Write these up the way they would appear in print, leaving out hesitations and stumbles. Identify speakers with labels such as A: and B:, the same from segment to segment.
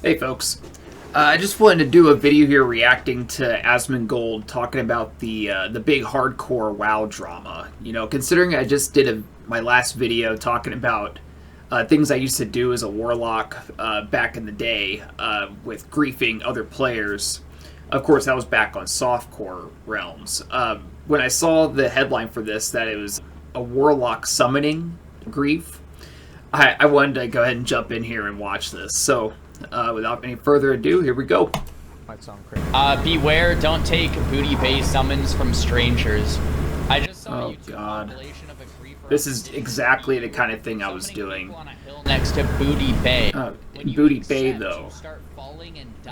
A: Hey folks, I just wanted to do a video here reacting to Asmongold talking about the big hardcore WoW drama. You know, considering I just did my last video talking about things I used to do as a warlock back in the day with griefing other players. Of course, that was back on softcore realms. When I saw the headline for this, that it was a warlock summoning grief, I wanted to go ahead and jump in here and watch this. So, without any further ado, here we go.
B: Might sound crazy.
C: Beware, don't take booty-based summons from strangers. I just saw
A: Oh god. This is exactly the kind of thing I was doing.
C: Next to Booty Bay.
A: Booty Bay, though.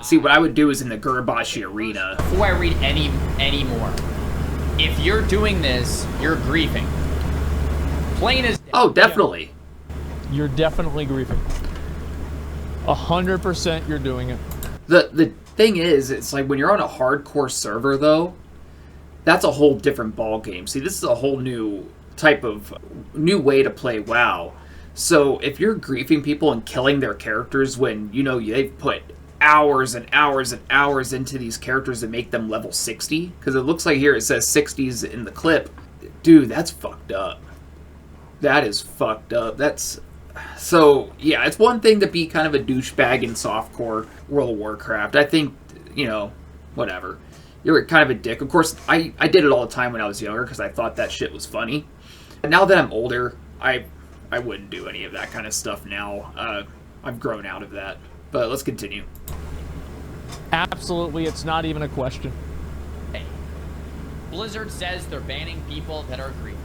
A: See, what I would do is in the Gurbashi arena.
C: Before I read any more, if you're doing this, you're griefing. Plain as...
A: Oh, definitely.
B: You're definitely griefing. 100% you're doing it.
A: The thing is, it's like when you're on a hardcore server, though, that's a whole different ball game. See, this is a whole new type of new way to play WoW. So if you're griefing people and killing their characters when, you know, they've put hours and hours and hours into these characters to make them level 60, because it looks like here it says 60s in the clip. Dude, that's fucked up. That is fucked up. That's... So, yeah, it's one thing to be kind of a douchebag in softcore World of Warcraft. I think, you know, whatever. You're kind of a dick. Of course, I did it all the time when I was younger because I thought that shit was funny. But now that I'm older, I wouldn't do any of that kind of stuff now. I've grown out of that. But let's continue.
B: Absolutely, it's not even a question.
C: Hey, Blizzard says they're banning people that are griefing.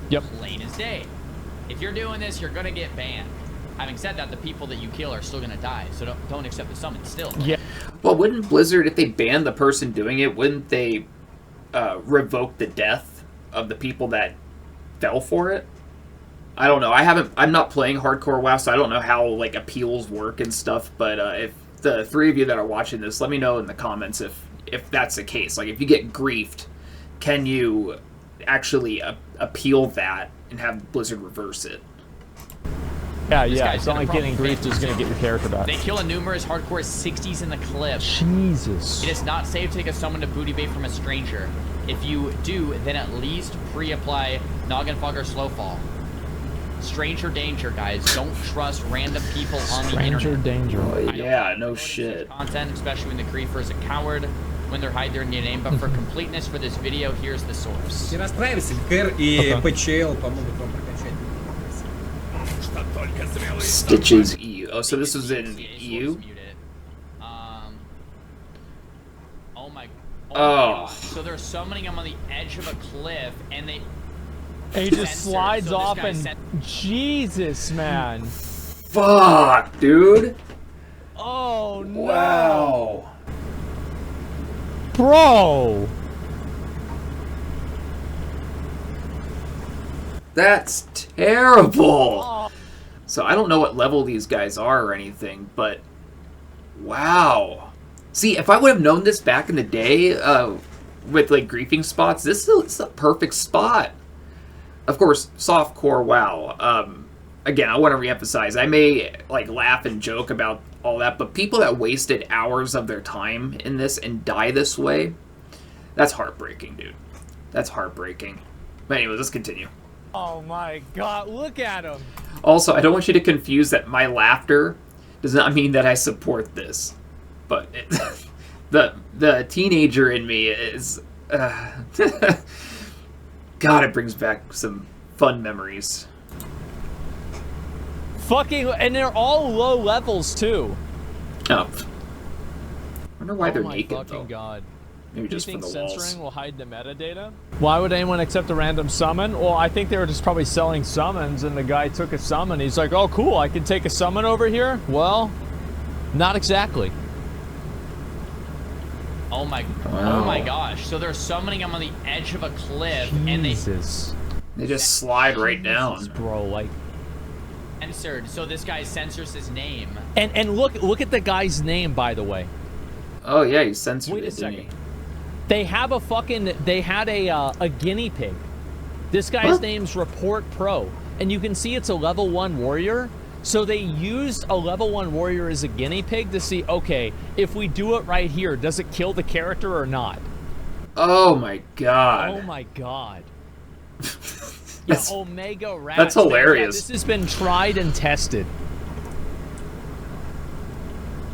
B: Yep.
C: Plain as day. If you're doing this, you're gonna get banned. Having said that, the people that you kill are still gonna die, so don't accept the summon still.
B: Yeah.
A: Well, wouldn't Blizzard, if they banned the person doing it, wouldn't they revoke the death of the people that fell for it? I don't know. I'm not playing hardcore WoW, so I don't know how like appeals work and stuff. But if the three of you that are watching this, let me know in the comments if that's the case. Like, if you get griefed, can you actually appeal that and have Blizzard reverse it?
B: Yeah, it's not like getting griefed is going to get your character back.
C: They kill a numerous hardcore 60s in the clip.
B: Jesus.
C: It is not safe to take a summon to Booty Bay from a stranger. If you do, then at least pre-apply Noggin Fog or Slowfall. Stranger danger, guys. Don't trust random people on the internet.
B: Stranger danger.
A: Oh, yeah, no shit.
C: Content, especially when the griefer is a coward, when they're hiding their name, but for completeness for this video, here's the source.
D: Не расстраивайся, КР и ПЧЛ помогут вам прокачать.
A: Stitches EU. Oh, so this was in EU?
C: Oh. So they're summoning him on the edge of a cliff, and they...
B: He just slides off and... Jesus, man.
A: Fuck, dude.
B: Oh, no.
A: Wow.
B: Bro.
A: That's terrible. Oh. So I don't know what level these guys are or anything, but wow. See, if I would have known this back in the day with like griefing spots, this is a perfect spot. Of course, softcore WoW. Again, I want to reemphasize, I may like laugh and joke about all that, but people that wasted hours of their time in this and die this way, that's heartbreaking, dude. That's heartbreaking. But anyway, let's continue.
B: Oh my god, look at him.
A: Also, I don't want you to confuse that my laughter does not mean that I support this. But the teenager in me is... God, it brings back some fun memories.
B: Fucking... And they're all low levels, too.
A: Oh. I wonder why they're naked,
B: fucking
A: though.
B: God.
A: Maybe just
B: Do you
A: for
B: think
A: the walls.
B: censoring will hide the metadata? Why would anyone accept a random summon? Well, I think they were just probably selling summons, and the guy took a summon. He's like, oh, cool, I can take a summon over here? Well, not exactly.
C: Oh my gosh. So they're summoning him on the edge of a cliff,
B: Jesus.
C: and
A: they just slide right down.
B: Bro, like...
C: Censored, so this guy censors his name.
B: And look at the guy's name, by the way.
A: Oh, yeah, he censored
B: Wait a
A: it, didn't
B: second.
A: he?
B: They have a fucking... They had a guinea pig. This guy's name's Report Pro. And you can see it's a level 1 warrior. So they used a level 1 warrior as a guinea pig to see, okay, if we do it right here, does it kill the character or not?
A: Oh my god.
B: Oh my god.
A: That's,
B: Omega Rats.
A: that's hilarious.
B: This has been tried and tested.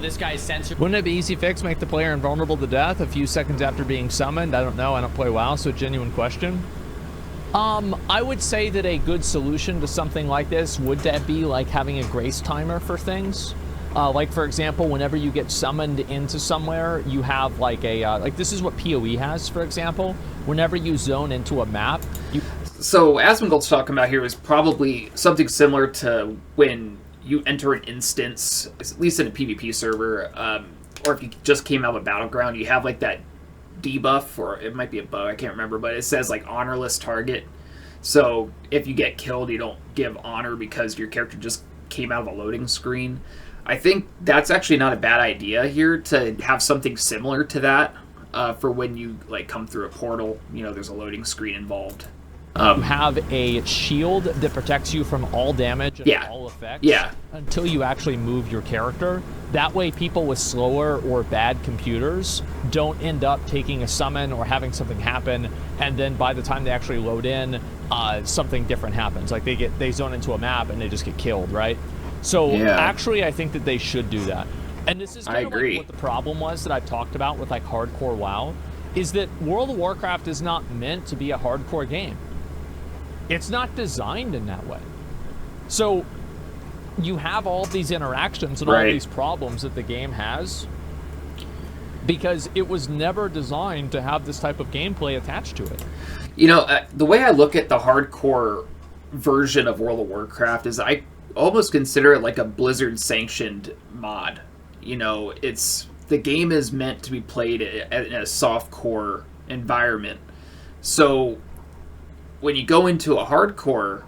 C: This guy's censored.
B: Wouldn't it be easy fix, make the player invulnerable to death a few seconds after being summoned? I don't know. I don't play WoW, so genuine question. I would say that a good solution to something like this would that be like having a grace timer for things. Like for example, whenever you get summoned into somewhere, you have like a like this is what PoE has, for example. Whenever you zone into a map, you.
A: So asmongold's talking about here is probably something similar to when you enter an instance, at least in a PvP server, or if you just came out of a battleground, you have like that debuff, or it might be a bug, I can't remember, but it says like honorless target. So if you get killed, you don't give honor because your character just came out of a loading screen. I think that's actually not a bad idea here to have something similar to that for when you like come through a portal. You know, there's a loading screen involved.
B: You have a shield that protects you from all damage and all effects until you actually move your character. That way people with slower or bad computers don't end up taking a summon or having something happen, and then by the time they actually load in, something different happens. Like they zone into a map and they just get killed, right? So actually I think that they should do that. And this is kind of like what the problem was that I talked about with like hardcore WoW, is that World of Warcraft is not meant to be a hardcore game. It's not designed in that way. So you have all these interactions and all these problems that the game has because it was never designed to have this type of gameplay attached to it.
A: You know, the way I look at the hardcore version of World of Warcraft is I almost consider it like a Blizzard-sanctioned mod. You know, the game is meant to be played in a softcore environment. So when you go into a hardcore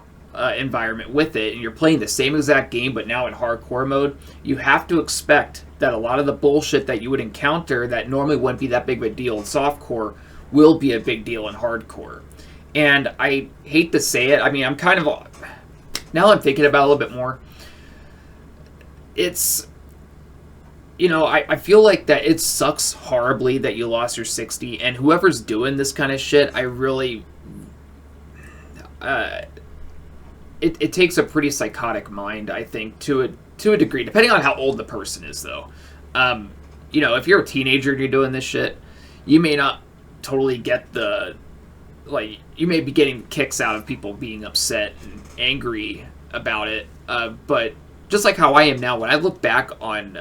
A: environment with it, and you're playing the same exact game, but now in hardcore mode, you have to expect that a lot of the bullshit that you would encounter that normally wouldn't be that big of a deal in softcore will be a big deal in hardcore. And I hate to say it, I mean, I'm kind of, now I'm thinking about it a little bit more, it's, you know, I feel like that it sucks horribly that you lost your 60, and whoever's doing this kind of shit, I really... it takes a pretty psychotic mind, I think, to a degree, depending on how old the person is, though. You know, if you're a teenager and you're doing this shit, you may not totally get the, like, you may be getting kicks out of people being upset and angry about it, but just like how I am now, when I look back on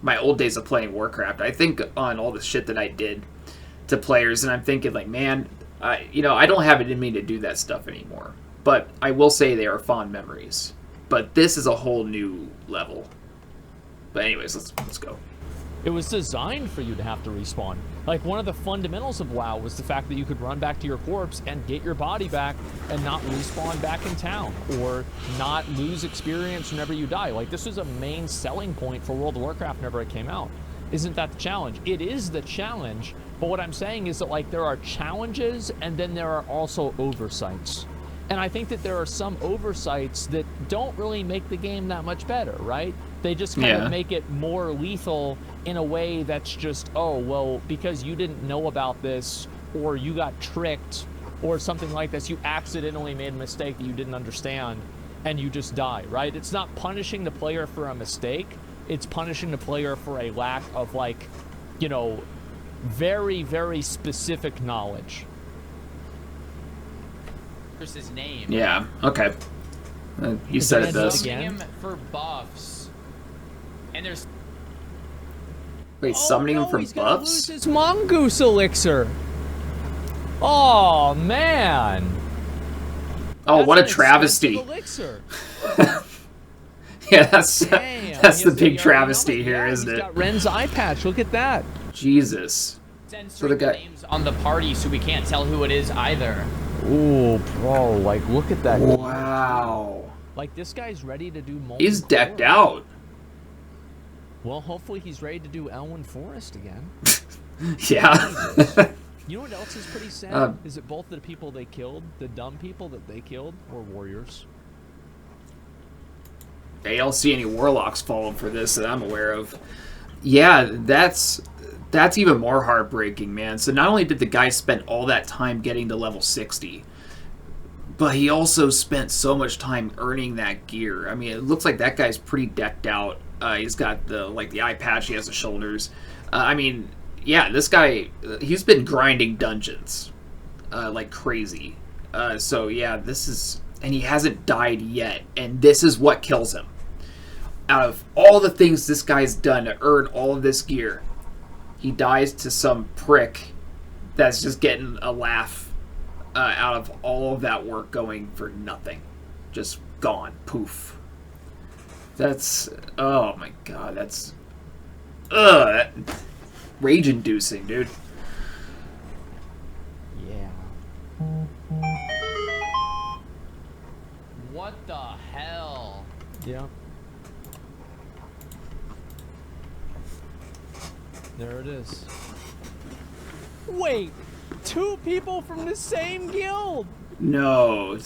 A: my old days of playing Warcraft, I think on all the shit that I did to players, and I'm thinking, like, man, you know, I don't have it in me to do that stuff anymore. But I will say they are fond memories. But this is a whole new level. But anyways, let's go.
B: It was designed for you to have to respawn. Like, one of the fundamentals of WoW was the fact that you could run back to your corpse and get your body back and not respawn back in town, or not lose experience whenever you die. Like, this was a main selling point for World of Warcraft whenever it came out. Isn't that the challenge? It is the challenge, but what I'm saying is that, like, there are challenges and then there are also oversights. And I think that there are some oversights that don't really make the game that much better, right? They just kind of make it more lethal in a way that's just, oh, well, because you didn't know about this, or you got tricked, or something like this, you accidentally made a mistake that you didn't understand, and you just die, right? It's not punishing the player for a mistake. It's punishing the player for a lack of, like, you know, very, very specific knowledge.
C: His name.
A: Yeah, okay. You said it does.
C: Him for buffs. And there's...
A: Wait, summoning him for
B: he's
A: buffs?
B: Gonna lose his mongoose elixir. Oh, man.
A: Oh, what a travesty.
B: Elixir.
A: Yeah, that's the big travesty here, isn't it?
B: He's got Ren's eye patch. Look at that.
A: Jesus. So the guy
C: names on the party, so we can't tell who it is either.
B: Ooh, bro, like, look at that.
A: Wow.
B: Like, this guy's ready to do multiple.
A: He's decked out.
B: Well, hopefully he's ready to do Elwyn Forest again.
A: Yeah.
B: You know what else is pretty sad? Is it both the people they killed, the dumb people that they killed, were warriors?
A: I don't see any Warlocks falling for this that I'm aware of. Yeah, that's even more heartbreaking, man. So not only did the guy spend all that time getting to level 60, but he also spent so much time earning that gear. I mean, it looks like that guy's pretty decked out. He's got the eye patch, he has the shoulders. I mean, yeah, this guy, he's been grinding dungeons like crazy. So yeah, this is, and he hasn't died yet, and this is what kills him. Out of all the things this guy's done to earn all of this gear, he dies to some prick that's just getting a laugh out of all of that work going for nothing. Just gone. Poof. That's... Oh my god, that's... rage-inducing, dude.
B: Yeah.
C: What the hell?
B: Yeah. There it is. Wait! 2 people from the same guild!
A: No.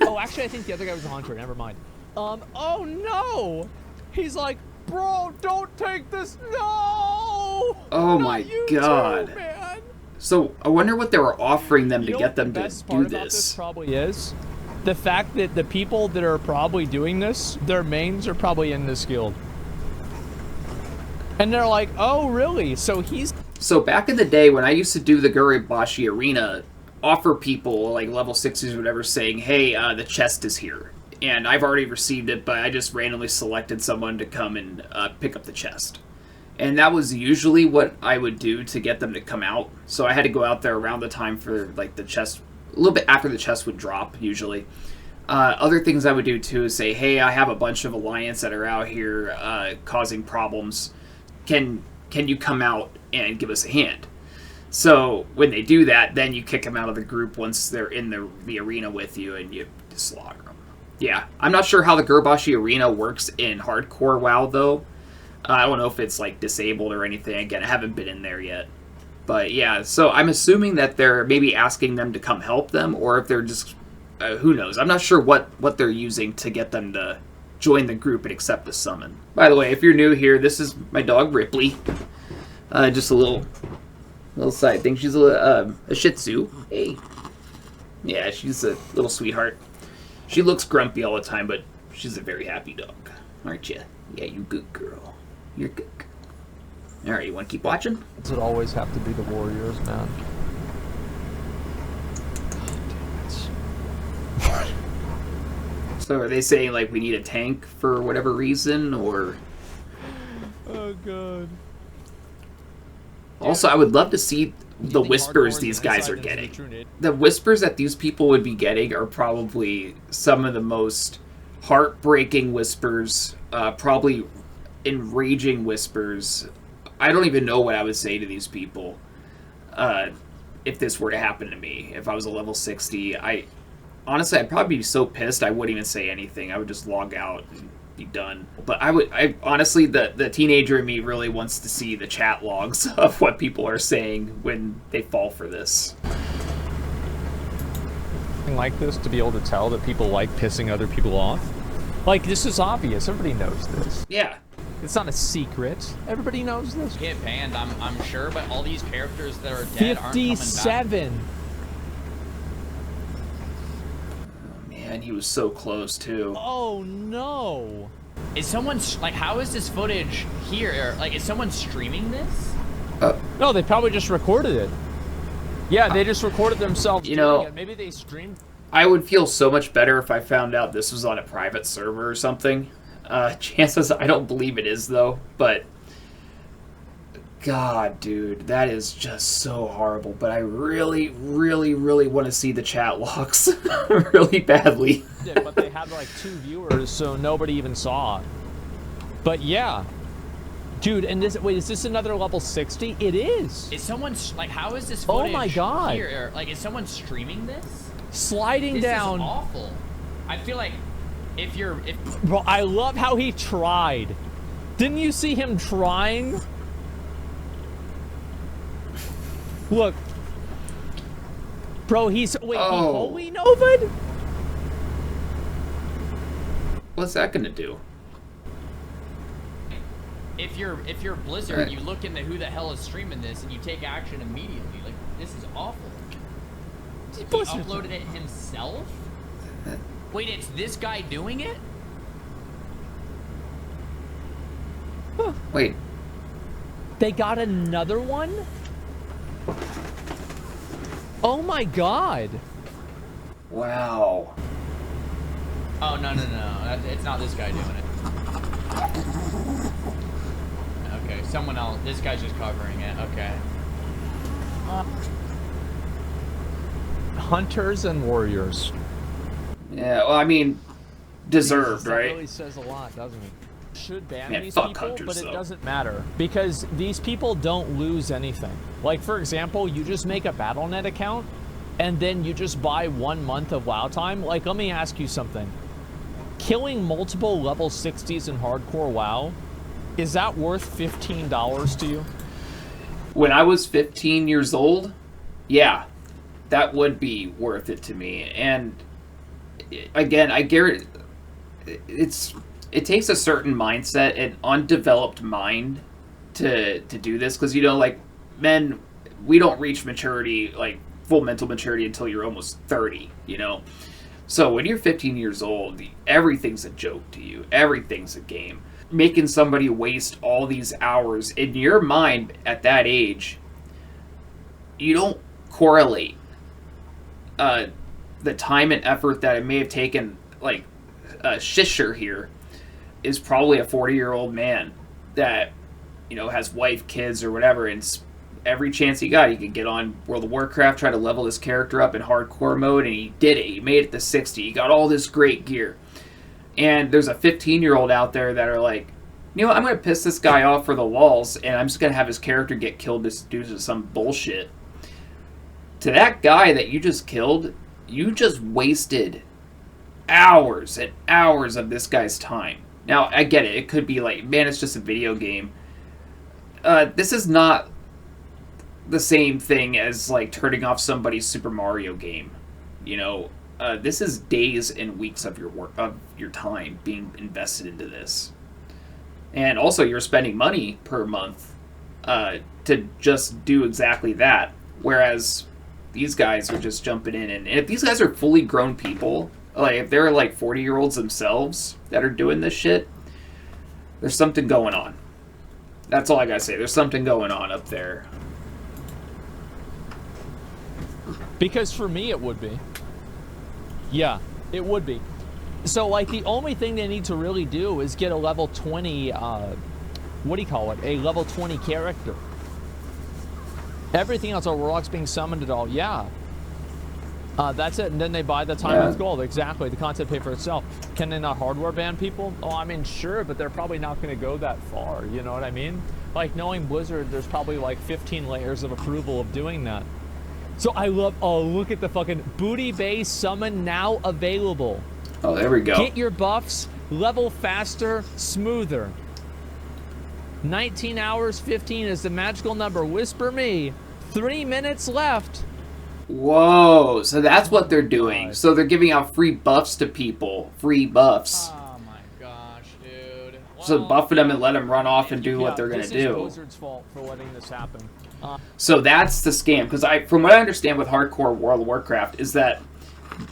B: Oh, actually, I think the other guy was a hunter. Never mind. Oh no! He's like, bro, don't take this. No!
A: Oh my god.
B: Too, man.
A: So, I wonder what they were offering them to
B: You know
A: get them
B: what the
A: to
B: best part
A: do
B: about
A: this.
B: probably is the fact that the people that are probably doing this, their mains are probably in this guild. And they're like, oh, really? So he's...
A: So back in the day when I used to do the Guribashi Arena, offer people like level 60s or whatever saying, hey, the chest is here. And I've already received it, but I just randomly selected someone to come and pick up the chest. And that was usually what I would do to get them to come out. So I had to go out there around the time for like the chest, a little bit after the chest would drop usually. Other things I would do too is say, hey, I have a bunch of Alliance that are out here causing problems. Can you come out and give us a hand? So when they do that, then you kick them out of the group once they're in the arena with you, and you slaughter them. Yeah, I'm not sure how the Guribashi Arena works in hardcore WoW though. I don't know if it's like disabled or anything. Again, I haven't been in there yet. But yeah, so I'm assuming that they're maybe asking them to come help them, or if they're just who knows. I'm not sure what they're using to get them to join the group and accept the summon. By the way, if you're new here, this is my dog Ripley. Just a little side thing. She's a Shih Tzu. Hey, yeah, she's a little sweetheart. She looks grumpy all the time, but she's a very happy dog, aren't you? Yeah, you good girl. You're good. All right, you want to keep watching?
B: Does it always have to be the warriors, man?
A: So are they saying like we need a tank for whatever reason, or?
B: Oh god.
A: Also, I would love to see the whispers these guys are getting. The whispers that these people would be getting are probably some of the most heartbreaking whispers, probably enraging whispers. I don't even know what I would say to these people if this were to happen to me. If I was a level 60, honestly, I'd probably be so pissed I wouldn't even say anything. I would just log out and be done. But I honestly, the teenager in me really wants to see the chat logs of what people are saying when they fall for this.
B: Like this to be able to tell that people like pissing other people off. Like, this is obvious. Everybody knows this.
A: Yeah.
B: It's not a secret. Everybody knows this.
C: Get banned, I'm sure, but all these characters that are dead aren't coming back.
B: 57.
A: Man, he was so close too.
B: Oh no.
C: Is someone like, how is this footage here? Like, is someone streaming this?
B: No, they probably just recorded it. Yeah, they just recorded themselves.
A: You know,
B: maybe they streamed.
A: I would feel so much better if I found out this was on a private server or something. Chances, I don't believe it is though, but God, dude, that is just so horrible. But I really, really, really want to see the chat logs really badly.
B: Yeah, but they had like 2 viewers, so nobody even saw it. But yeah. Dude, and this, wait, is this another level 60? It is.
C: Is someone, like, how is this footage
B: oh my God.
C: here? Like, is someone streaming this?
B: Sliding down.
C: This is awful. I feel like if
B: Bro, I love how he tried. Didn't you see him trying? Look. Bro, he's, wait, he holy Nova'd?
A: what's that gonna do?
C: If you're Blizzard,
A: Right.
C: you look into who the hell is streaming this and you take action immediately. Like, this is awful. He uploaded it himself? Wait, it's this guy doing it?
A: Wait.
B: They got another one? Oh my god.
A: Wow.
C: Oh, no. It's not this guy doing it. Okay, someone else. This guy's just covering it. Okay.
B: Hunters and warriors.
A: Yeah, well, I mean, deserved,
B: That
A: right?
B: really says a lot, doesn't it? Should ban
A: Man,
B: these
A: fuck
B: people,
A: hunters,
B: but it
A: though.
B: doesn't matter because these people don't lose anything. Like, for example, you just make a Battle.net account and then you just buy 1 month of WoW time. Like, let me ask you something. Killing multiple level 60s in hardcore WoW, is that worth $15 to you?
A: When I was 15 years old, yeah, that would be worth it to me. And again, I guarantee it takes a certain mindset, an undeveloped mind to do this, because you know, like, men, we don't reach maturity, like full mental maturity, until you're almost 30, you know. So when you're 15 years old, everything's a joke to you. Everything's a game. Making somebody waste all these hours in your mind at that age, you don't correlate the time and effort that it may have taken. Like, Shisher here is probably a 40-year-old man that, you know, has wife, kids, or whatever, and every chance he got, he could get on World of Warcraft, try to level his character up in hardcore mode, and he did it. He made it to 60. He got all this great gear. And there's a 15-year-old out there that are like, you know, I'm going to piss this guy off for the lulz, and I'm just going to have his character get killed due to some bullshit. To that guy that you just killed, you just wasted hours and hours of this guy's time. Now, I get it. It could be like, man, it's just a video game. This is not the same thing as, like, turning off somebody's Super Mario game. You know, this is days and weeks of your time being invested into this. And also, you're spending money per month to just do exactly that. Whereas these guys are just jumping in. And if these guys are fully grown people, like, if they're like 40-year-olds themselves that are doing this shit, there's something going on. That's all I gotta say. There's something going on up there.
B: Because for me, it would be. Yeah, it would be. So, like, the only thing they need to really do is get a level 20, what do you call it? A level 20 character. Everything else, Warlock's being summoned at all, yeah. That's it, and then they buy the time with gold. Exactly, the content pay for itself. Can they not hardware ban people? Oh, I mean, sure, but they're probably not going to go that far, you know what I mean? Like, knowing Blizzard, there's probably like 15 layers of approval of doing that. So I love, oh, look at the fucking Booty Bay summon now available.
A: Oh, there we go.
B: Get your buffs, level faster, smoother. 19 hours, 15 is the magical number. Whisper me. 3 minutes left.
A: Whoa, so that's what they're doing. So they're giving out free buffs to people. Free buffs.
C: Oh my gosh, dude.
A: So buffing them and let them run off and do what they're going to
B: This is
A: do.
B: Blizzard's fault for letting this happen.
A: So that's the scam. Because from what I understand with hardcore World of Warcraft is that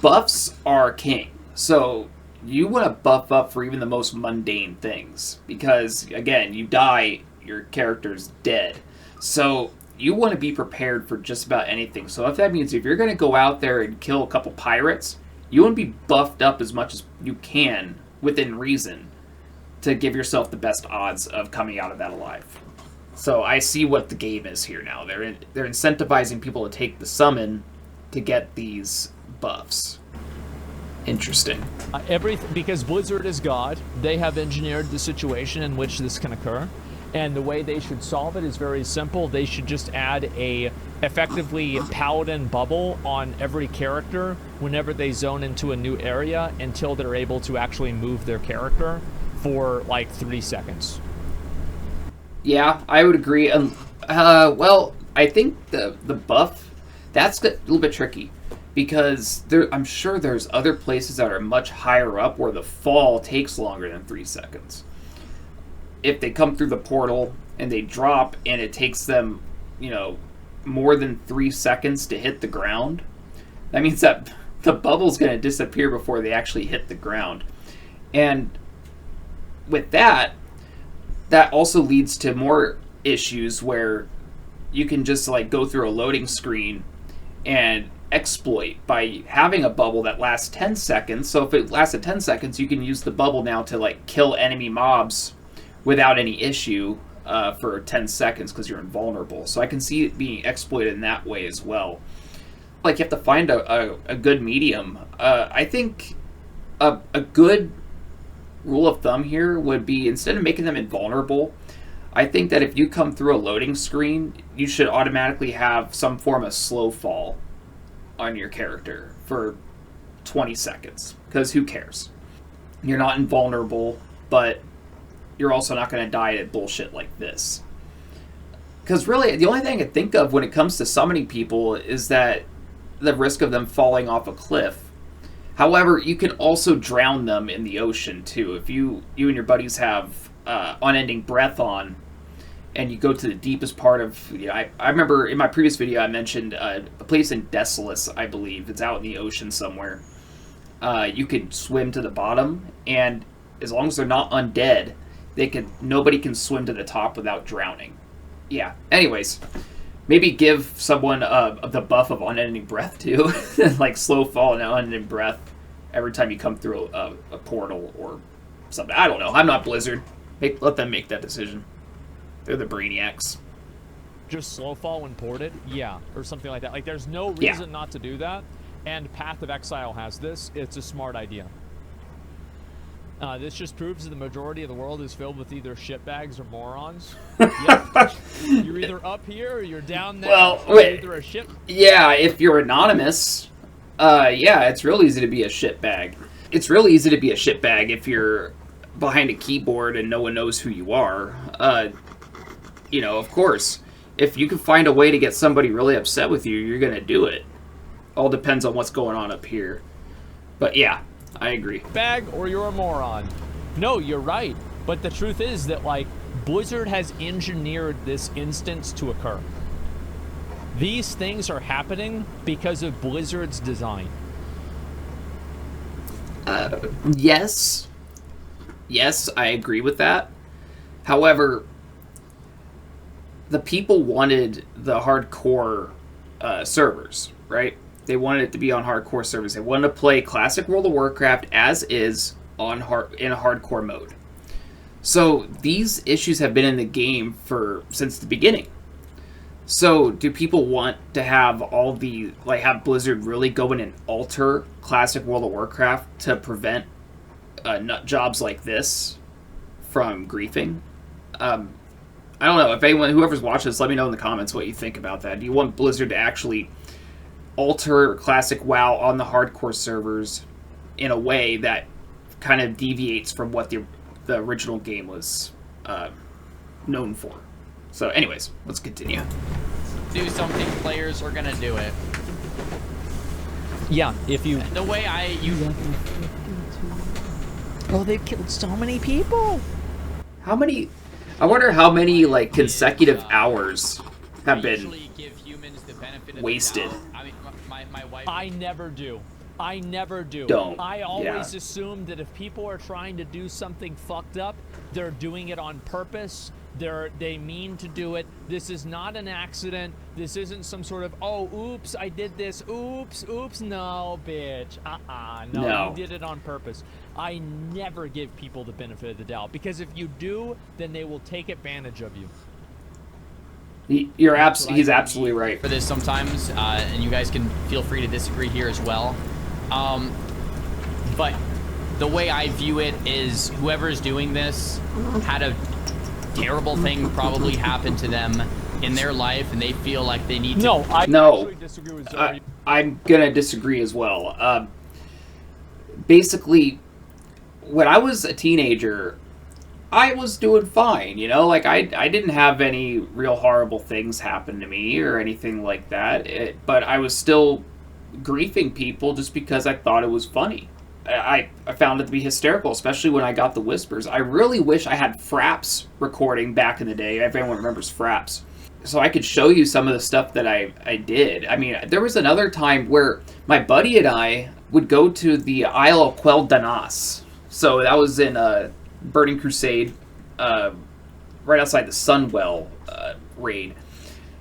A: buffs are king. So you want to buff up for even the most mundane things. Because, again, you die, your character's dead. So you want to be prepared for just about anything. So if that means if you're going to go out there and kill a couple pirates, you want to be buffed up as much as you can within reason to give yourself the best odds of coming out of that alive. So I see what the game is here now. They're incentivizing people to take the summon to get these buffs. Interesting.
B: Because Blizzard is God, they have engineered the situation in which this can occur. And the way they should solve it is very simple. They should just add a effectively paladin bubble on every character whenever they zone into a new area until they're able to actually move their character for like 3 seconds.
A: Yeah, I would agree. Well, I think the buff, that's a little bit tricky. because I'm sure there's other places that are much higher up where the fall takes longer than 3 seconds. If they come through the portal and they drop and it takes them, more than 3 seconds to hit the ground, that means that the bubble's going to disappear before they actually hit the ground. And with that also leads to more issues where you can just go through a loading screen and exploit by having a bubble that lasts 10 seconds. So if it lasted 10 seconds, you can use the bubble now to kill enemy mobs without any issue for 10 seconds because you're invulnerable. So I can see it being exploited in that way as well. You have to find a good medium. I think a good rule of thumb here would be, instead of making them invulnerable, I think that if you come through a loading screen, you should automatically have some form of slow fall on your character for 20 seconds. Because who cares? You're not invulnerable, but you're also not going to die to bullshit like this. Because really, the only thing I can think of when it comes to summoning people is that the risk of them falling off a cliff. However, you can also drown them in the ocean too. If you and your buddies have unending breath on, and you go to the deepest part of, I remember in my previous video I mentioned a place in Desolus, I believe. It's out in the ocean somewhere. You could swim to the bottom, and as long as they're not undead, nobody can swim to the top without drowning. Yeah. Anyways, maybe give someone the buff of unending breath too, slow fall and unending breath every time you come through a portal or something. I don't know. I'm not Blizzard. Let them make that decision. They're the brainiacs.
B: Just slow fall when ported? Yeah, or something like that. There's no reason not to do that, and Path of Exile has this. It's a smart idea. This just proves that the majority of the world is filled with either shitbags or morons. Yep. You're either up here or you're down there.
A: Well,
B: you're either a shit.
A: Yeah, if you're anonymous, it's real easy to be a shitbag. It's real easy to be a shitbag if you're behind a keyboard and no one knows who you are. Of course, if you can find a way to get somebody really upset with you, you're going to do it. All depends on what's going on up here. But yeah, I agree.
B: Bag or you're a moron. No, you're right. But the truth is that, Blizzard has engineered this instance to occur. These things are happening because of Blizzard's design.
A: Yes. Yes, I agree with that. However, the people wanted the hardcore servers, right? They wanted it to be on hardcore servers. They wanted to play classic World of Warcraft as is in a hardcore mode. So these issues have been in the game since the beginning. So do people want to have have Blizzard really go in and alter classic World of Warcraft to prevent nut jobs like this from griefing? I don't know. If whoever's watching this, let me know in the comments what you think about that. Do you want Blizzard to actually alter classic WoW on the hardcore servers in a way that kind of deviates from what the original game was known for? So anyways, let's continue.
C: Do something, players are gonna do it.
B: Yeah, if you...
C: The way
B: Oh, they've killed so many people!
A: How many... I wonder how many, consecutive hours have been wasted.
C: I mean, my wife...
B: I never do. I never do.
A: Don't.
B: I always assume that if people are trying to do something fucked up, they're doing it on purpose. They mean to do it. This is not an accident. This isn't some sort of, oh, oops, I did this. Oops. No, bitch. No, you did it on purpose. I never give people the benefit of the doubt, because if you do, then they will take advantage of you.
A: He's absolutely right
C: for this sometimes, and you guys can feel free to disagree here as well. But the way I view it is, whoever's doing this had a terrible thing probably happen to them in their life, and they feel like they need to...
B: actually disagree with Xaryu.
A: I'm gonna disagree as well. Basically, when I was a teenager, I was doing fine, I didn't have any real horrible things happen to me or anything like that, but I was still griefing people just because I thought it was funny. I found it to be hysterical, especially when I got the whispers. I really wish I had Fraps recording back in the day, if anyone remembers Fraps. So I could show you some of the stuff that I did. I mean, there was another time where my buddy and I would go to the Isle of Quel Danas. So that was in Burning Crusade, right outside the Sunwell raid.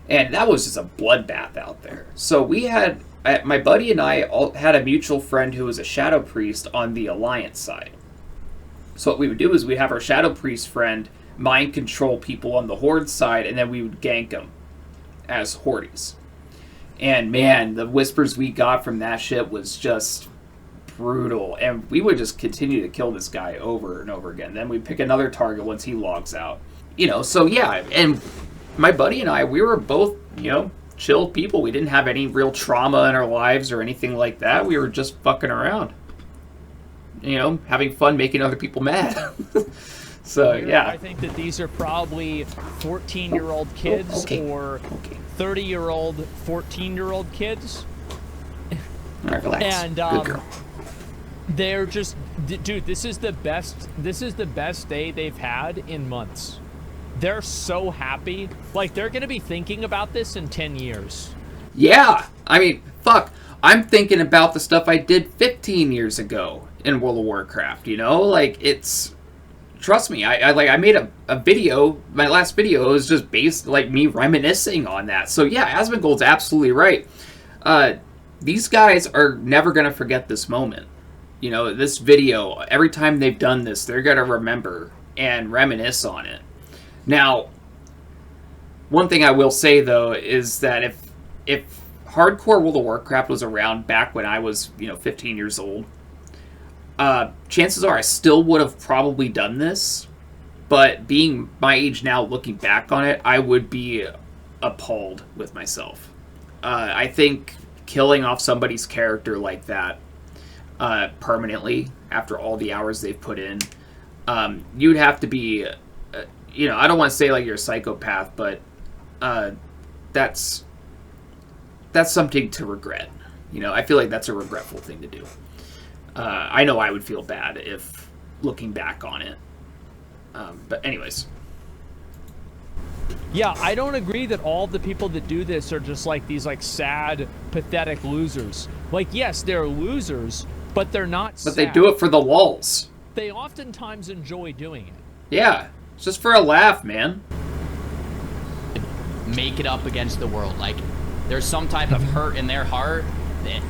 A: And that was just a bloodbath out there. So we had... my buddy and I all had a mutual friend who was a Shadow Priest on the Alliance side. So what we would do is we'd have our Shadow Priest friend mind control people on the Horde side, and then we would gank them as Hordes. And man, the whispers we got from that shit was just brutal. And we would just continue to kill this guy over and over again. Then we'd pick another target once he logs out. You know, so yeah, and my buddy and I, we were both, you know, chill people. We didn't have any real trauma in our lives or anything like that. We were just fucking around, you know, having fun making other people mad. So yeah,
B: I think that these are probably 14-year-old kids or 30-year-old 14-year-old kids.
A: All right, relax.
B: And
A: good girl.
B: They're just, dude, this is the best day they've had in months. They're so happy. Like, they're going to be thinking about this in 10 years. Yeah.
A: I mean, fuck. I'm thinking about the stuff I did 15 years ago in World of Warcraft, you know? Like, it's... Trust me, I made a video, my last video was just based, like, me reminiscing on that. So, yeah, asmondgold's absolutely right. These guys are never going to forget this moment. You know, this video, every time they've done this, they're going to remember and reminisce on it. Now, one thing I will say, though, is that if hardcore World of Warcraft was around back when I was, you know, 15 years old, chances are I still would have probably done this, but being my age now, looking back on it, I would be appalled with myself. I think killing off somebody's character like that permanently, after all the hours they've put in, you'd have to be... you know, I don't want to say like you're a psychopath, but that's something to regret. You know, I feel like that's a regretful thing to do. I know I would feel bad if looking back on it. But anyways.
B: Yeah, I don't agree that all the people that do this are just like these like sad, pathetic losers. Like, yes, they're losers, but they're not sad.
A: But they do it for the lulz.
B: They oftentimes enjoy doing it.
A: Yeah. It's just for a laugh, man.
C: Make it up against the world. Like, there's some type of hurt in their heart.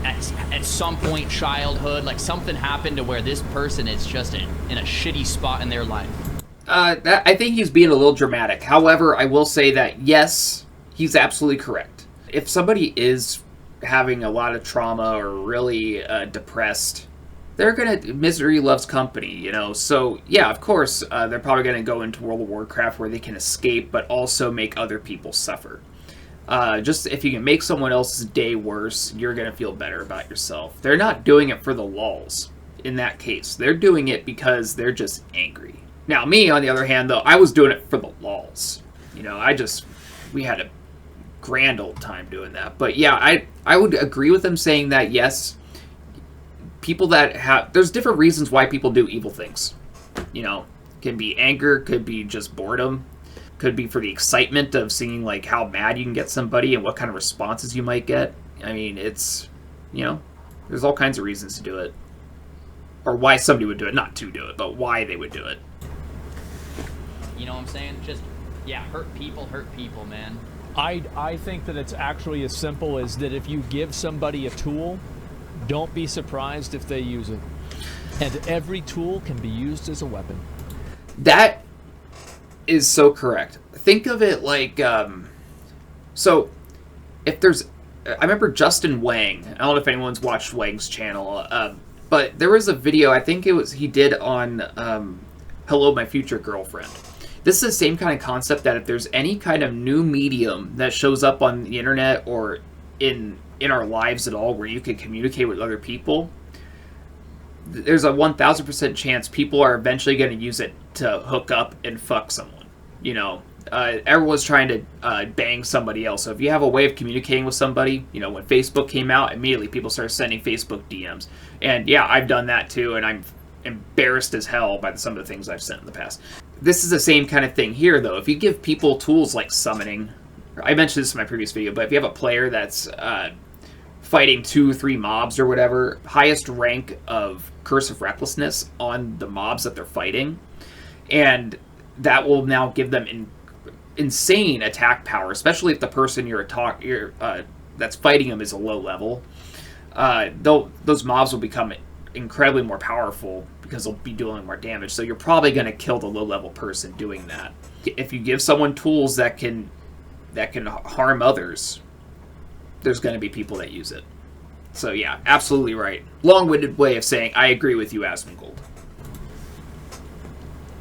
C: At some point, childhood, like something happened to where this person is just in a shitty spot in their life.
A: I think he's being a little dramatic. However, I will say that, yes, he's absolutely correct. If somebody is having a lot of trauma or really depressed, they're gonna... misery loves company, you know? So, yeah, of course, they're probably gonna go into World of Warcraft where they can escape, but also make other people suffer. Just if you can make someone else's day worse, you're gonna feel better about yourself. They're not doing it for the lulz, in that case. They're doing it because they're just angry. Now, me, on the other hand, though, I was doing it for the lulz. You know, we had a grand old time doing that. But, yeah, I would agree with them saying that, yes... people that have... there's different reasons why people do evil things. You know, can be anger, could be just boredom, could be for the excitement of seeing, like, how mad you can get somebody and what kind of responses you might get. I mean, it's, you know, there's all kinds of reasons to do it. Or why somebody would do it. Not to do it, but why they would do it.
C: You know what I'm saying? Just, yeah, hurt people, man.
B: I think that it's actually as simple as that if you give somebody a tool... don't be surprised if they use it. And every tool can be used as a weapon.
A: That is so correct. Think of it like, so if there's, I remember Justin Wang. I don't know if anyone's watched Wang's channel, but there was a video, I think it was, he did on Hello, My Future Girlfriend. This is the same kind of concept that if there's any kind of new medium that shows up on the internet or in our lives at all where you can communicate with other people, there's a 1000% chance people are eventually going to use it to hook up and fuck someone. You know, everyone's trying to bang somebody else. So if you have a way of communicating with somebody, you know, when Facebook came out, immediately people started sending Facebook DMs. And yeah, I've done that too, and I'm embarrassed as hell by some of the things I've sent in the past. This is the same kind of thing here, though. If you give people tools like summoning, I mentioned this in my previous video, but if you have a player that's fighting 2 or 3 mobs or whatever, highest rank of Curse of Recklessness on the mobs that they're fighting, and that will now give them insane attack power, especially if the person that's fighting them is a low level. Those mobs will become incredibly more powerful because they'll be doing more damage. So you're probably going to kill the low level person doing that. If you give someone tools that can harm others, there's going to be people that use it. So yeah, absolutely right. Long-winded way of saying I agree with you, asmondgold.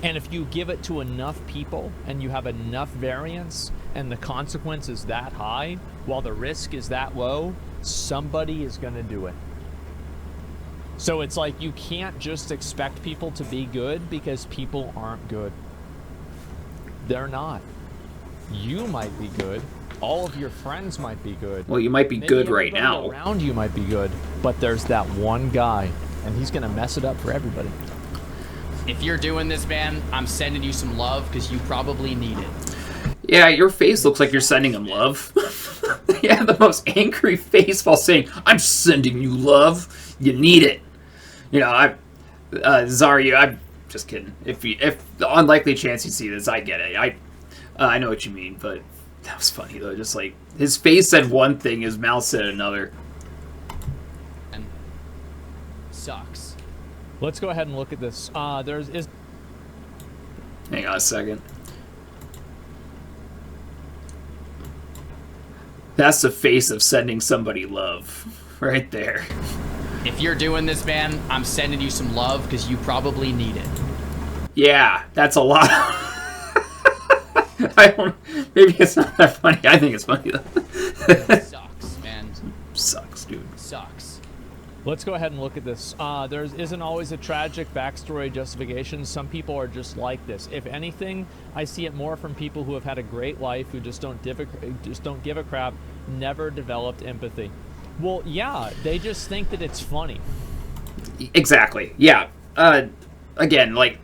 B: And if you give it to enough people and you have enough variance and the consequence is that high while the risk is that low, somebody is going to do it. So it's like you can't just expect people to be good because people aren't good. They're not. You might be good. All of your friends might be good.
A: Well, you might be good right now.
B: Around you might be good, but there's that one guy, and he's going to mess it up for everybody.
C: If you're doing this, man, I'm sending you some love because you probably need it.
A: Yeah, your face looks like you're sending him love. You have the most angry face while saying, I'm sending you love. You need it. You know, Xaryu, I'm just kidding. If the unlikely chance you see this, I get it. I know what you mean, but that was funny, though. Just like, his face said one thing, his mouth said another.
C: And sucks.
B: Let's go ahead and look at this.
A: Hang on a second. That's the face of sending somebody love. Right there.
C: If you're doing this, man, I'm sending you some love because you probably need it.
A: Yeah, that's a lot. Maybe it's not that funny. I think it's funny, though.
C: Sucks, man.
A: Sucks, dude.
C: Sucks.
B: Let's go ahead and look at this. There isn't always a tragic backstory justification. Some people are just like this. If anything, I see it more from people who have had a great life, who just don't give a crap, never developed empathy. Well, yeah, they just think that it's funny.
A: Exactly. Yeah. Again, like,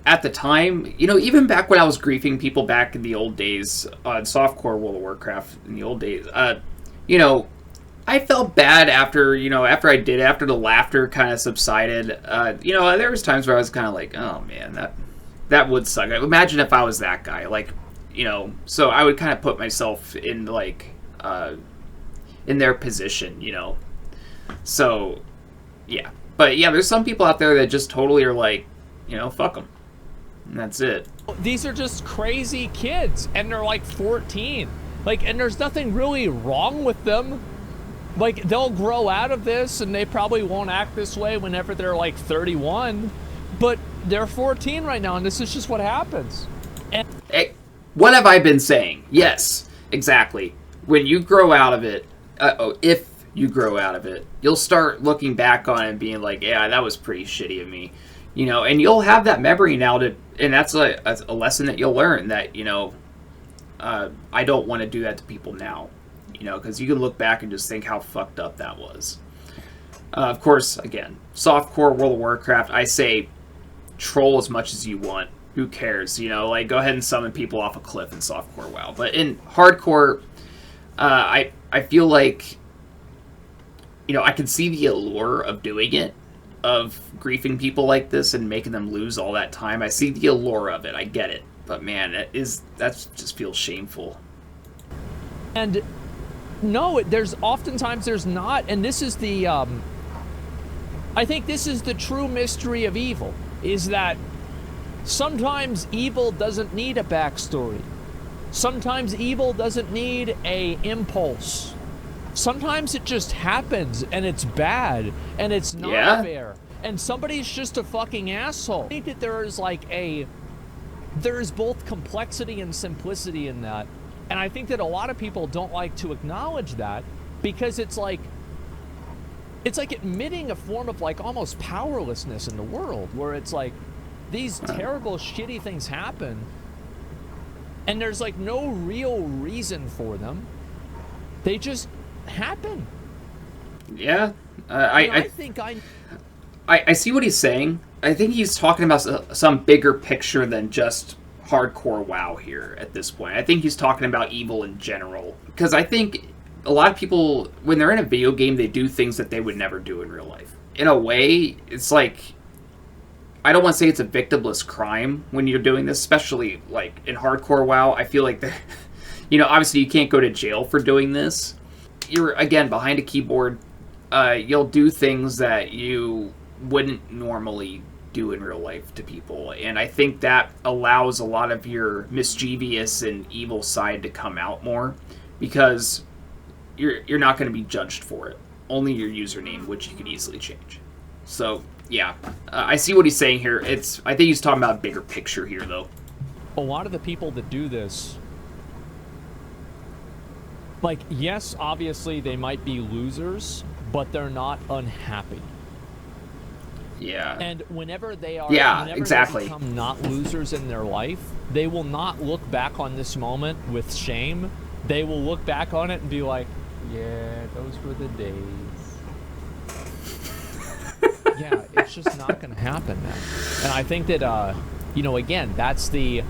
A: at the time, you know, even back when I was griefing people back in the old days on softcore World of Warcraft in the old days, you know, I felt bad after the laughter kind of subsided. You know, there was times where I was kind of like, oh man, that would suck. Imagine if I was that guy, like, you know, so I would kind of put myself in, like, in their position, you know. So, yeah. But yeah, there's some people out there that just totally are like, you know, fuck them. And that's it.
B: These are just crazy kids, and they're like 14. Like, and there's nothing really wrong with them. Like, they'll grow out of this, and they probably won't act this way whenever they're like 31. But they're 14 right now, and this is just what happens. And
A: hey, what have I been saying? Yes, exactly. When you grow out of it, if you grow out of it, you'll start looking back on it and being like, yeah, that was pretty shitty of me. You know, and you'll have that memory now and that's a lesson that you'll learn that, you know, I don't want to do that to people now, you know, because you can look back and just think how fucked up that was. Of course, again, softcore World of Warcraft, I say troll as much as you want. Who cares? You know, like, go ahead and summon people off a cliff in softcore WoW. But in hardcore, I feel like, you know, I can see the allure of doing it, of griefing people like this and making them lose all that time. I see the allure of it. I get it. But man, that just feels shameful.
B: And no, there's not, and this is the, I think this is the true mystery of evil, is that sometimes evil doesn't need a backstory. Sometimes evil doesn't need a impulse. Sometimes it just happens, and it's bad, and it's not fair, and somebody's just a fucking asshole. I think that there's both complexity and simplicity in that, and I think that a lot of people don't like to acknowledge that, because it's like admitting a form of, like, almost powerlessness in the world, where it's like, these terrible, shitty things happen, And there's like no real reason for them. They just happen.
A: Yeah.
B: I think
A: I see what he's saying. I think he's talking about some bigger picture than just hardcore WoW here at this point. I think he's talking about evil in general. Because I think a lot of people, when they're in a video game, they do things that they would never do in real life. In a way, it's like, I don't want to say it's a victimless crime when you're doing this, especially like in hardcore WoW. I feel like, you know, obviously you can't go to jail for doing this. You're, again, behind a keyboard. You'll do things that you wouldn't normally do in real life to people, and I think that allows a lot of your mischievous and evil side to come out more, because you're not going to be judged for it. Only your username, which you can easily change. So yeah, I see what he's saying here. I think he's talking about a bigger picture here, though.
B: A lot of the people that do this, like, yes, obviously they might be losers, but they're not unhappy.
A: Yeah.
B: And whenever they are,
A: exactly.
B: They become not losers in their life, they will not look back on this moment with shame. They will look back on it and be like, yeah, those were the days. Yeah, it's just not going to happen, man. And I think that, you know, again, that's the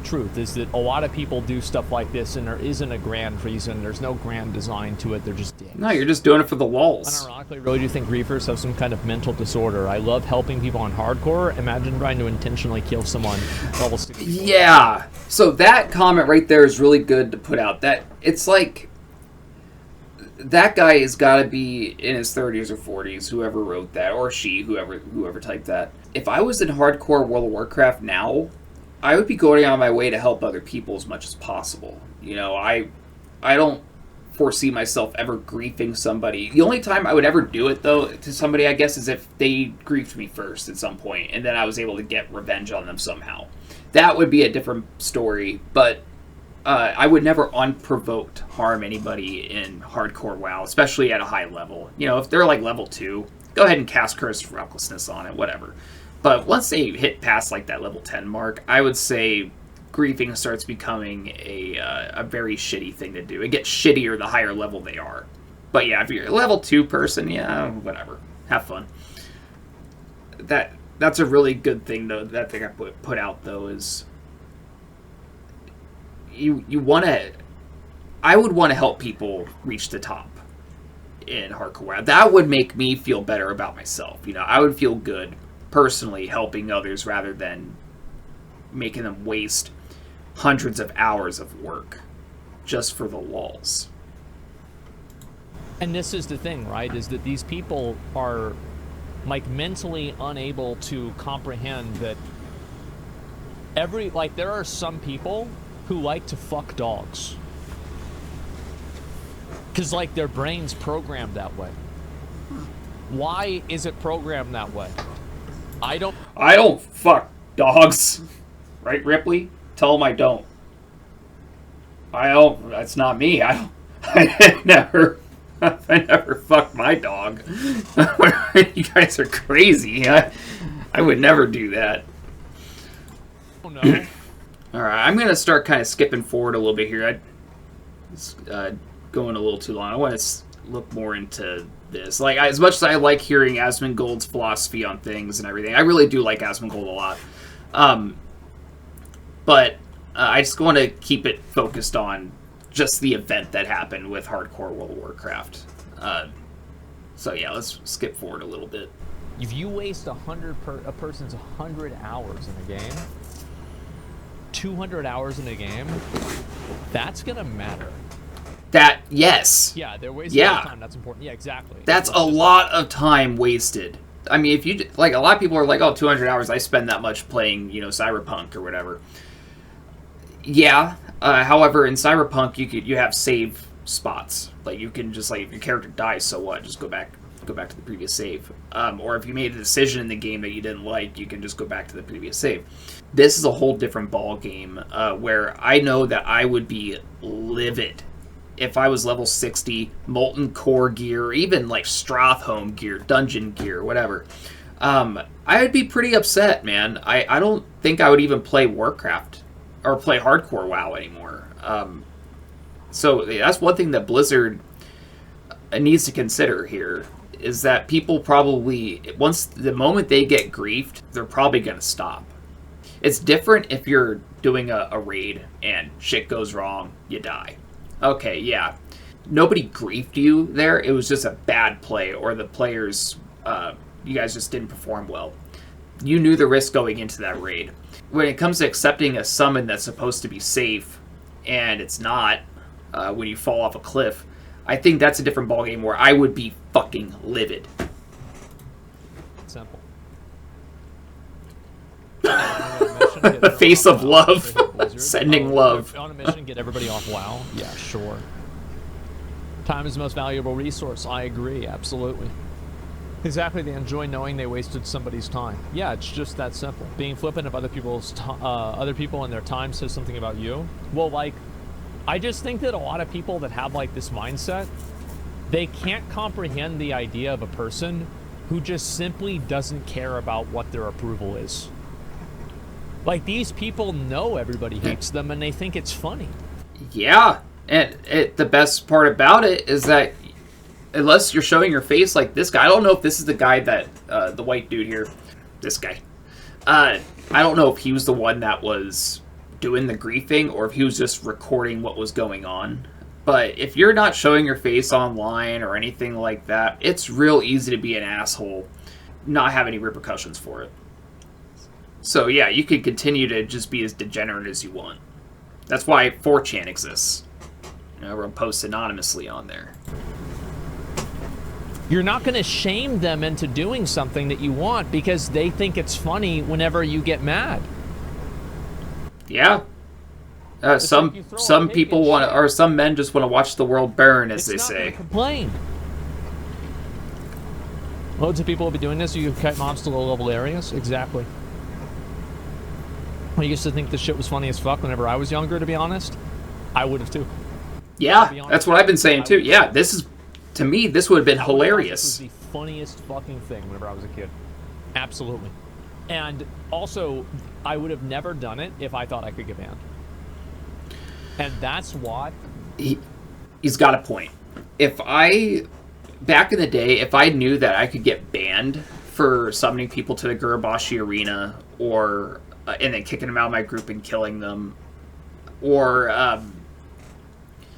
B: truth, is that a lot of people do stuff like this and there isn't a grand reason. There's no grand design to it. They're just dicks.
A: No, you're just doing it for the lulz.
B: And ironically, I really do think griefers have some kind of mental disorder. I love helping people on hardcore. Imagine trying to intentionally kill someone level 64.
A: Yeah. So that comment right there is really good to put out. That it's like, that guy has got to be in his 30s or 40s, whoever wrote that, or she, whoever typed that. If I was in hardcore World of Warcraft now, I would be going on my way to help other people as much as possible. You know, I don't foresee myself ever griefing somebody. The only time I would ever do it, though, to somebody, I guess, is if they griefed me first at some point, and then I was able to get revenge on them somehow. That would be a different story, but I would never unprovoked harm anybody in hardcore WoW, especially at a high level. You know, if they're like level 2, go ahead and cast Curse of Recklessness on it, whatever. But once they hit past like that level 10 mark, I would say griefing starts becoming a very shitty thing to do. It gets shittier the higher level they are. But yeah, if you're a level 2 person, yeah, whatever. Have fun. That's a really good thing, though. That thing I put out, though, is you want to... I would want to help people reach the top in hardcore WoW. That would make me feel better about myself. You know, I would feel good personally helping others rather than making them waste hundreds of hours of work just for the lulz.
B: And this is the thing, right, is that these people are like mentally unable to comprehend that there are some people who like to fuck dogs because like their brain's programmed that way. Why is it programmed that way? I don't
A: fuck dogs. Right, Ripley? Tell them I don't. That's not me. I never fucked my dog. You guys are crazy. I would never do that.
B: Oh no.
A: Alright, I'm going to start kind of skipping forward a little bit here. It's going a little too long. I want to look more into this. Like, as much as I like hearing Asmongold's philosophy on things and everything, I really do like Asmongold a lot. But I just want to keep it focused on just the event that happened with hardcore World of Warcraft. So yeah, let's skip forward a little bit.
B: If you waste a person's 100 hours in a game, 200 hours in a game, that's gonna matter.
A: Yes.
B: Yeah, they're wasting a lot of time. That's important. Yeah, exactly.
A: That's a lot of time wasted. I mean, if you, like, a lot of people are like, oh, 200 hours, I spend that much playing, you know, Cyberpunk or whatever. Yeah. However, in Cyberpunk, you have save spots. Like, you can just, like, if your character dies, so what? Just go back to the previous save. Or if you made a decision in the game that you didn't like, you can just go back to the previous save. This is a whole different ball game, where I know that I would be livid if I was level 60, Molten Core gear, or even like Strathhome gear, dungeon gear, whatever. I would be pretty upset, man. I don't think I would even play Warcraft or play hardcore WoW anymore. So that's one thing that Blizzard needs to consider here, is that people probably, once the moment they get griefed, they're probably going to stop. It's different if you're doing a raid and shit goes wrong, you die. Okay, yeah. Nobody griefed you there. It was just a bad play, or the players, you guys just didn't perform well. You knew the risk going into that raid. When it comes to accepting a summon that's supposed to be safe, and it's not, when you fall off a cliff, I think that's a different ballgame where I would be fucking livid.
B: Simple.
A: The face of love. Sending love.
B: On a mission, get everybody off WoW? Yeah, sure. Time is the most valuable resource. I agree, absolutely. Exactly, they enjoy knowing they wasted somebody's time. Yeah, it's just that simple. Being flippant of other people and their time says something about you. Well, like, I just think that a lot of people that have, like, this mindset, they can't comprehend the idea of a person who just simply doesn't care about what their approval is. Like, these people know everybody hates them, and they think it's funny.
A: Yeah, and the best part about it is that unless you're showing your face like this guy, I don't know if this is the guy that, the white dude here, this guy. I don't know if he was the one that was doing the griefing, or if he was just recording what was going on. But if you're not showing your face online or anything like that, it's real easy to be an asshole, not have any repercussions for it. So yeah, you can continue to just be as degenerate as you want. That's why 4chan exists. You know, everyone posts anonymously on there.
B: You're not going to shame them into doing something that you want because they think it's funny whenever you get mad.
A: Yeah. Some people want, or some men just want to watch the world burn, as they say.
B: Complain. Loads of people will be doing this. You kite mobs to low-level areas. Exactly. I used to think this shit was funny as fuck whenever I was younger, to be honest. I would have too.
A: Yeah, that's what I've been saying too. Yeah, this is, to me, this would have been hilarious.
B: This was the funniest fucking thing whenever I was a kid. Absolutely. And also, I would have never done it if I thought I could get banned. And that's what...
A: He's got a point. Back in the day, if I knew that I could get banned for summoning people to the Gurabashi arena, or and then kicking them out of my group and killing them, or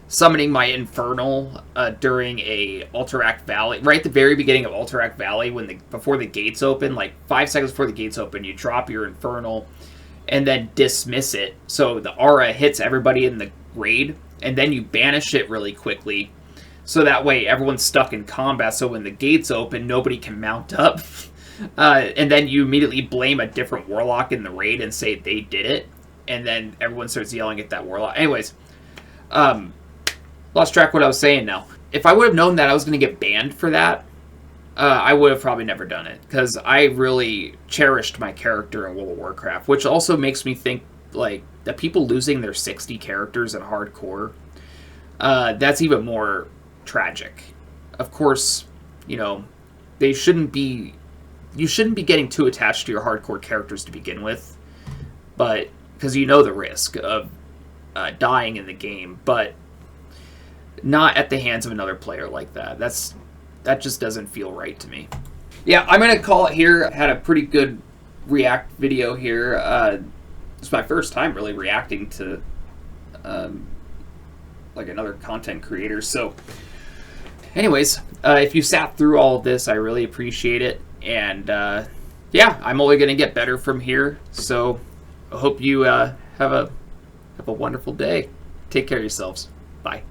A: summoning my Infernal during a Alterac Valley, right at the very beginning of Alterac Valley, before the gates open, like 5 seconds before the gates open, you drop your Infernal and then dismiss it, so the aura hits everybody in the raid, and then you banish it really quickly, so that way everyone's stuck in combat, so when the gates open, nobody can mount up. And then you immediately blame a different Warlock in the raid and say they did it, and then everyone starts yelling at that Warlock. Anyways, lost track of what I was saying now. If I would have known that I was going to get banned for that, I would have probably never done it, because I really cherished my character in World of Warcraft, which also makes me think, like, that people losing their 60 characters in hardcore, that's even more tragic. Of course, you know, you shouldn't be getting too attached to your hardcore characters to begin with, but because you know the risk of dying in the game, but not at the hands of another player like that. That just doesn't feel right to me. Yeah, I'm gonna call it here. I had a pretty good React video here. It's my first time really reacting to like another content creator. So anyways, if you sat through all of this, I really appreciate it. And yeah, I'm only going to get better from here. So I hope you have a wonderful day. Take care of yourselves. Bye.